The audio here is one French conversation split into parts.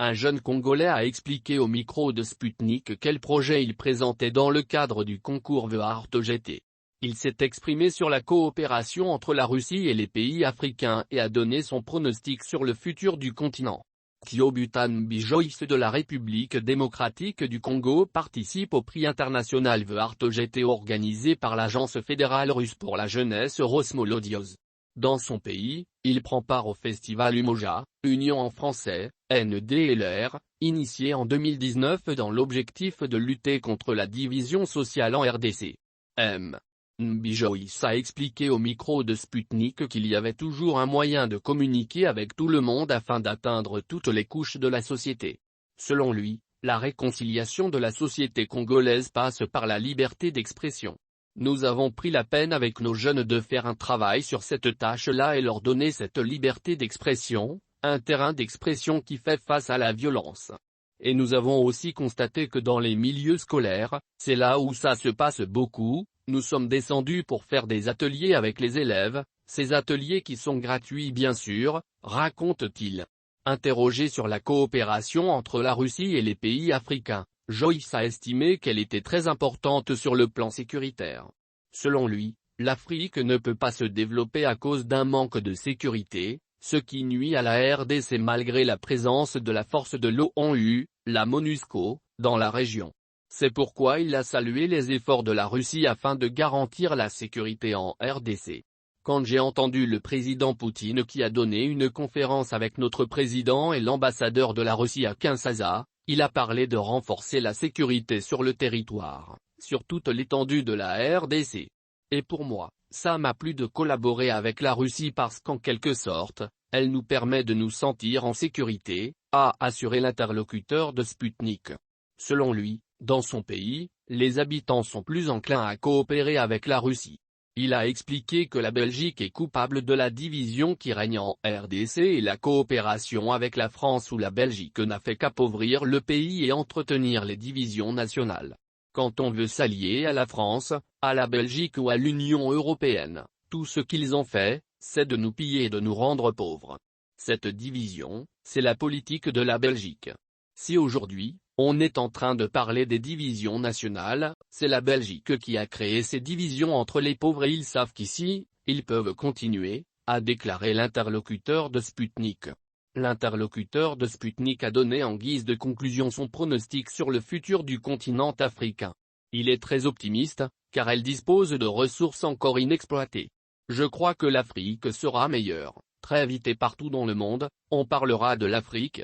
Un jeune Congolais a expliqué au micro de Sputnik quel projet il présentait dans le cadre du concours VEART-GT. Il s'est exprimé sur la coopération entre la Russie et les pays africains et a donné son pronostic sur le futur du continent. Thiobutan Bijoyce de la République démocratique du Congo participe au prix international VEART-GT organisé par l'Agence fédérale russe pour la jeunesse Rosmolodios. Dans son pays, il prend part au festival Umoja, Union en français, NDLR, initié en 2019 dans l'objectif de lutter contre la division sociale en RDC. Bijoyce a expliqué au micro de Sputnik qu'il y avait toujours un moyen de communiquer avec tout le monde afin d'atteindre toutes les couches de la société. Selon lui, la réconciliation de la société congolaise passe par la liberté d'expression. Nous avons pris la peine avec nos jeunes de faire un travail sur cette tâche-là et leur donner cette liberté d'expression, un terrain d'expression qui fait face à la violence. Et nous avons aussi constaté que dans les milieux scolaires, c'est là où ça se passe beaucoup. Nous sommes descendus pour faire des ateliers avec les élèves, ces ateliers qui sont gratuits bien sûr, raconte-t-il. Interrogé sur la coopération entre la Russie et les pays africains, Joyce a estimé qu'elle était très importante sur le plan sécuritaire. Selon lui, l'Afrique ne peut pas se développer à cause d'un manque de sécurité, ce qui nuit à la RDC malgré la présence de la force de l'ONU, la MONUSCO, dans la région. C'est pourquoi il a salué les efforts de la Russie afin de garantir la sécurité en RDC. Quand j'ai entendu le président Poutine qui a donné une conférence avec notre président et l'ambassadeur de la Russie à Kinshasa, il a parlé de renforcer la sécurité sur le territoire, sur toute l'étendue de la RDC. Et pour moi, ça m'a plu de collaborer avec la Russie parce qu'en quelque sorte, elle nous permet de nous sentir en sécurité, a assuré l'interlocuteur de Sputnik. Selon lui, dans son pays, les habitants sont plus enclins à coopérer avec la Russie. Il a expliqué que la Belgique est coupable de la division qui règne en RDC et la coopération avec la France ou la Belgique n'a fait qu'appauvrir le pays et entretenir les divisions nationales. Quand on veut s'allier à la France, à la Belgique ou à l'Union européenne, tout ce qu'ils ont fait, c'est de nous piller et de nous rendre pauvres. Cette division, c'est la politique de la Belgique. Si aujourd'hui, on est en train de parler des divisions nationales, c'est la Belgique qui a créé ces divisions entre les pauvres et ils savent qu'ici, ils peuvent continuer, a déclaré l'interlocuteur de Sputnik. L'interlocuteur de Sputnik a donné en guise de conclusion son pronostic sur le futur du continent africain. Il est très optimiste, car elle dispose de ressources encore inexploitées. Je crois que l'Afrique sera meilleure, très vite et partout dans le monde, on parlera de l'Afrique.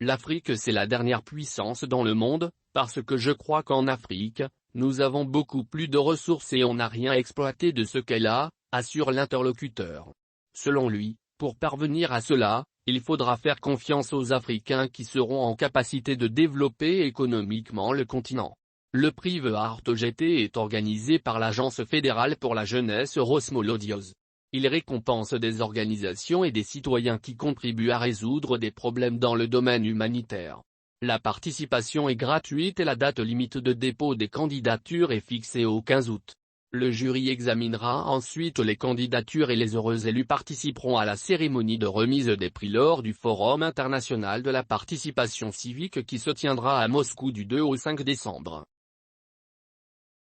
L'Afrique c'est la dernière puissance dans le monde, parce que je crois qu'en Afrique, nous avons beaucoup plus de ressources et on n'a rien exploité de ce qu'elle a, assure l'interlocuteur. Selon lui, pour parvenir à cela, il faudra faire confiance aux Africains qui seront en capacité de développer économiquement le continent. Le prix VEART-GT est organisé par l'Agence fédérale pour la jeunesse Rosmolodios. Il récompense des organisations et des citoyens qui contribuent à résoudre des problèmes dans le domaine humanitaire. La participation est gratuite et la date limite de dépôt des candidatures est fixée au 15 août. Le jury examinera ensuite les candidatures et les heureux élus participeront à la cérémonie de remise des prix lors du Forum international de la participation civique qui se tiendra à Moscou du 2 au 5 décembre.